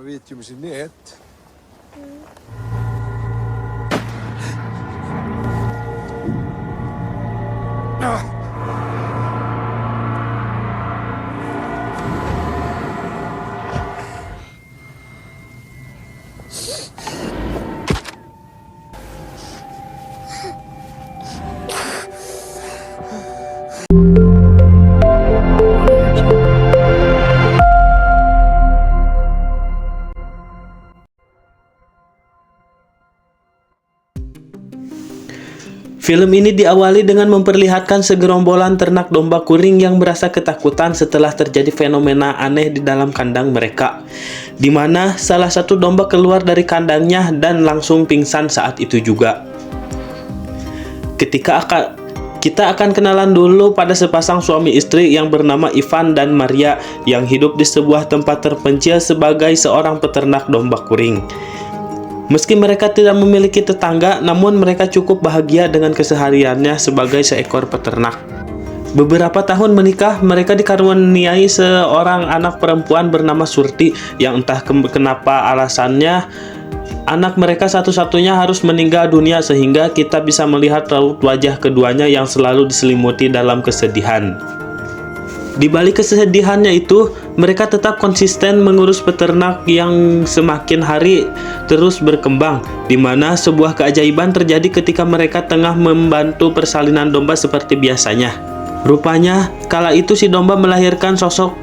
vet ju med sin nät. Film ini diawali dengan memperlihatkan segerombolan ternak domba kuring yang merasa ketakutan setelah terjadi fenomena aneh di dalam kandang mereka, di mana salah satu domba keluar dari kandangnya dan langsung pingsan saat itu juga. Kita akan kenalan dulu pada sepasang suami istri yang bernama Ivan dan Maria yang hidup di sebuah tempat terpencil sebagai seorang peternak domba kuring. Meski mereka tidak memiliki tetangga, namun mereka cukup bahagia dengan kesehariannya sebagai seekor peternak. Beberapa tahun menikah, mereka dikaruniai seorang anak perempuan bernama Surti yang entah kenapa alasannya anak mereka satu-satunya harus meninggal dunia sehingga kita bisa melihat raut wajah keduanya yang selalu diselimuti dalam kesedihan. Di balik kesedihannya itu, mereka tetap konsisten mengurus peternak yang semakin hari terus berkembang, di mana sebuah keajaiban terjadi ketika mereka tengah membantu persalinan domba seperti biasanya. Rupanya, kala itu si domba melahirkan sosok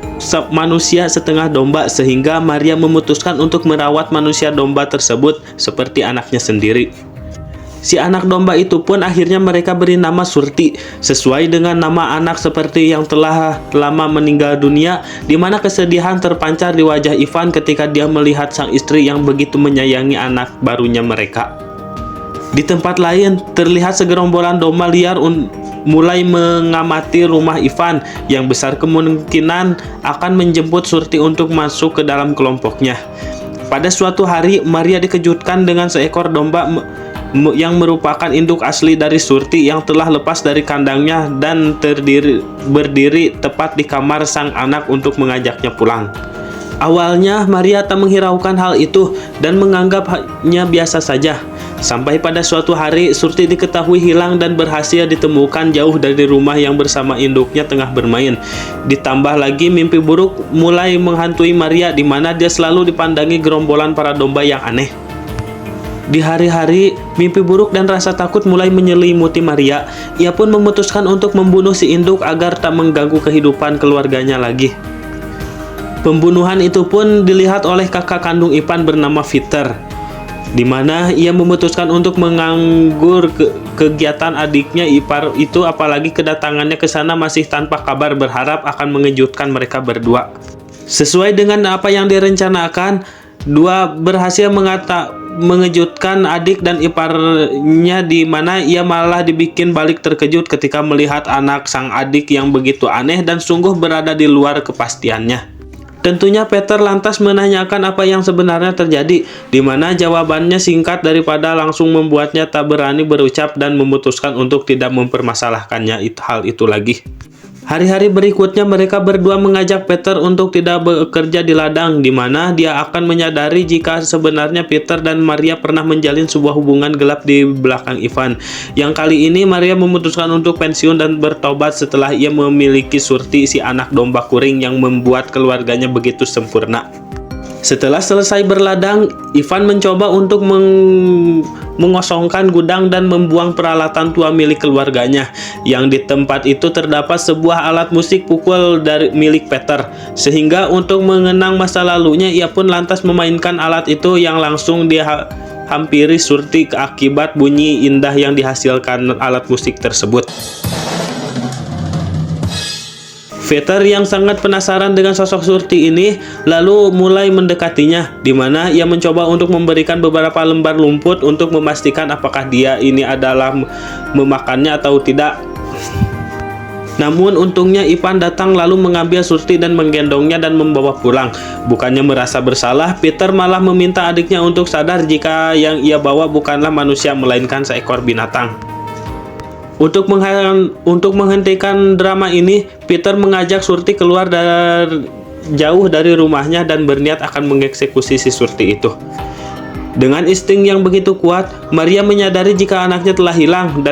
manusia setengah domba sehingga Maria memutuskan untuk merawat manusia domba tersebut seperti anaknya sendiri. Si anak domba itu pun akhirnya mereka beri nama Surti, sesuai dengan nama anak seperti yang telah lama meninggal dunia, di mana kesedihan terpancar di wajah Ivan ketika dia melihat sang istri yang begitu menyayangi anak barunya mereka. Di tempat lain, terlihat segerombolan domba liar mulai mengamati rumah Ivan yang besar kemungkinan akan menjemput Surti untuk masuk ke dalam kelompoknya. Pada suatu hari, Maria dikejutkan dengan seekor domba yang merupakan induk asli dari Surti yang telah lepas dari kandangnya dan berdiri tepat di kamar sang anak untuk mengajaknya pulang. Awalnya Maria tak menghiraukan hal itu dan menganggapnya biasa saja. Sampai pada suatu hari Surti diketahui hilang dan berhasil ditemukan jauh dari rumah yang bersama induknya tengah bermain. Ditambah lagi mimpi buruk mulai menghantui Maria di mana dia selalu dipandangi gerombolan para domba yang aneh. Di hari-hari, mimpi buruk dan rasa takut mulai menyelimuti Maria. Ia pun memutuskan untuk membunuh si induk agar tak mengganggu kehidupan keluarganya lagi. Pembunuhan itu pun dilihat oleh kakak kandung Ivan bernama Peter, di mana ia memutuskan untuk menganggur kegiatan adiknya ipar itu, apalagi kedatangannya ke sana masih tanpa kabar, berharap akan mengejutkan mereka berdua. Sesuai dengan apa yang direncanakan, dua berhasil mengejutkan adik dan iparnya, di mana ia malah dibikin balik terkejut ketika melihat anak sang adik yang begitu aneh dan sungguh berada di luar kepastiannya. Tentunya Peter lantas menanyakan apa yang sebenarnya terjadi, di mana jawabannya singkat daripada langsung membuatnya tak berani berucap dan memutuskan untuk tidak mempermasalahkannya hal itu lagi. Hari-hari berikutnya mereka berdua mengajak Peter untuk tidak bekerja di ladang, di mana dia akan menyadari jika sebenarnya Peter dan Maria pernah menjalin sebuah hubungan gelap di belakang Ivan. Yang kali ini Maria memutuskan untuk pensiun dan bertobat setelah ia memiliki Surti, si anak domba kuring yang membuat keluarganya begitu sempurna. Setelah selesai berladang, Ivan mencoba untuk mengosongkan gudang dan membuang peralatan tua milik keluarganya. Yang di tempat itu terdapat sebuah alat musik pukul milik Peter, sehingga untuk mengenang masa lalunya ia pun lantas memainkan alat itu yang langsung dia hampiri Surti akibat bunyi indah yang dihasilkan alat musik tersebut. Peter yang sangat penasaran dengan sosok Surti ini lalu mulai mendekatinya, di mana ia mencoba untuk memberikan beberapa lembar lumpur untuk memastikan apakah dia ini adalah memakannya atau tidak. Namun untungnya Ivan datang lalu mengambil Surti dan menggendongnya dan membawa pulang. Bukannya merasa bersalah, Peter malah meminta adiknya untuk sadar jika yang ia bawa bukanlah manusia melainkan seekor binatang. Untuk menghentikan drama ini, Peter mengajak Surti keluar jauh dari rumahnya dan berniat akan mengeksekusi si Surti itu. Dengan insting yang begitu kuat, Maria menyadari jika anaknya telah hilang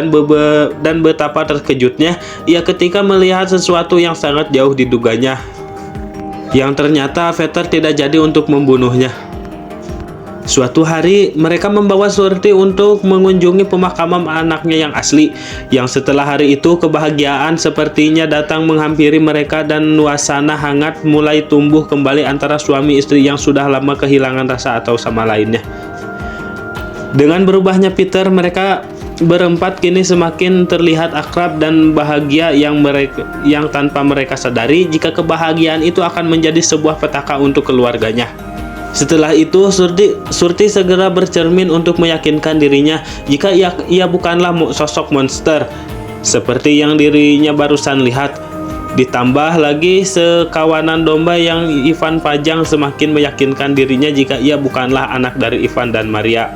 dan betapa terkejutnya ia ketika melihat sesuatu yang sangat jauh diduganya, yang ternyata Vetter tidak jadi untuk membunuhnya. Suatu hari, mereka membawa Surti untuk mengunjungi pemakaman anaknya yang asli, yang setelah hari itu kebahagiaan sepertinya datang menghampiri mereka dan nuasana hangat mulai tumbuh kembali antara suami istri yang sudah lama kehilangan rasa atau sama lainnya. Dengan berubahnya Peter, mereka berempat kini semakin terlihat akrab dan bahagia yang tanpa mereka sadari jika kebahagiaan itu akan menjadi sebuah petaka untuk keluarganya. Setelah itu, Surti segera bercermin untuk meyakinkan dirinya jika ia bukanlah sosok monster seperti yang dirinya barusan lihat. Ditambah lagi sekawanan domba yang Ivan pajang semakin meyakinkan dirinya jika ia bukanlah anak dari Ivan dan Maria.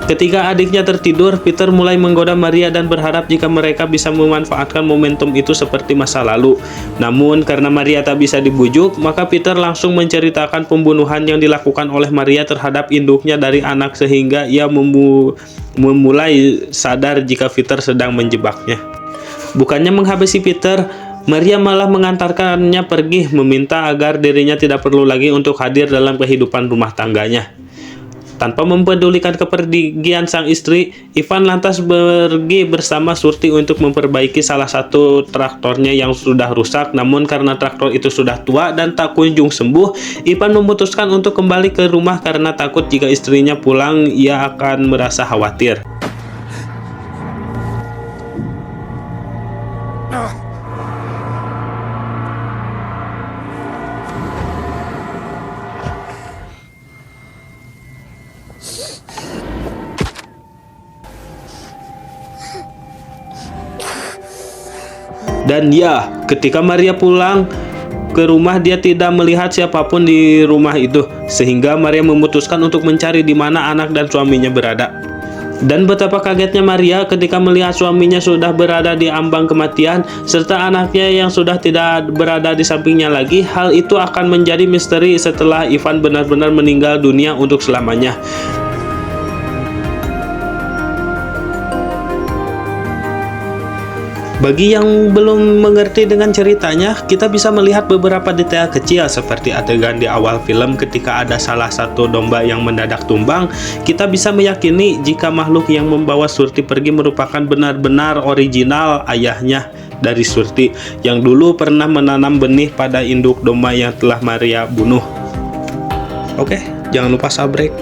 Ketika adiknya tertidur, Peter mulai menggoda Maria dan berharap jika mereka bisa memanfaatkan momentum itu seperti masa lalu. Namun, karena Maria tak bisa dibujuk, maka Peter langsung menceritakan pembunuhan yang dilakukan oleh Maria terhadap induknya dari anak sehingga ia memulai sadar jika Peter sedang menjebaknya. Bukannya menghabisi Peter, Maria malah mengantarkannya pergi, meminta agar dirinya tidak perlu lagi untuk hadir dalam kehidupan rumah tangganya. Tanpa mempedulikan kepergian sang istri, Ivan lantas pergi bersama Surti untuk memperbaiki salah satu traktornya yang sudah rusak. Namun karena traktor itu sudah tua dan tak kunjung sembuh, Ivan memutuskan untuk kembali ke rumah karena takut jika istrinya pulang ia akan merasa khawatir. Dan ya, ketika Maria pulang ke rumah, dia tidak melihat siapapun di rumah itu, sehingga Maria memutuskan untuk mencari di mana anak dan suaminya berada. Dan betapa kagetnya Maria ketika melihat suaminya sudah berada di ambang kematian, serta anaknya yang sudah tidak berada di sampingnya lagi. Hal itu akan menjadi misteri setelah Ivan benar-benar meninggal dunia untuk selamanya. Bagi yang belum mengerti dengan ceritanya, kita bisa melihat beberapa detail kecil seperti adegan di awal film ketika ada salah satu domba yang mendadak tumbang. Kita bisa meyakini jika makhluk yang membawa Surti pergi merupakan benar-benar original ayahnya dari Surti yang dulu pernah menanam benih pada induk domba yang telah Maria bunuh. Oke, jangan lupa subscribe.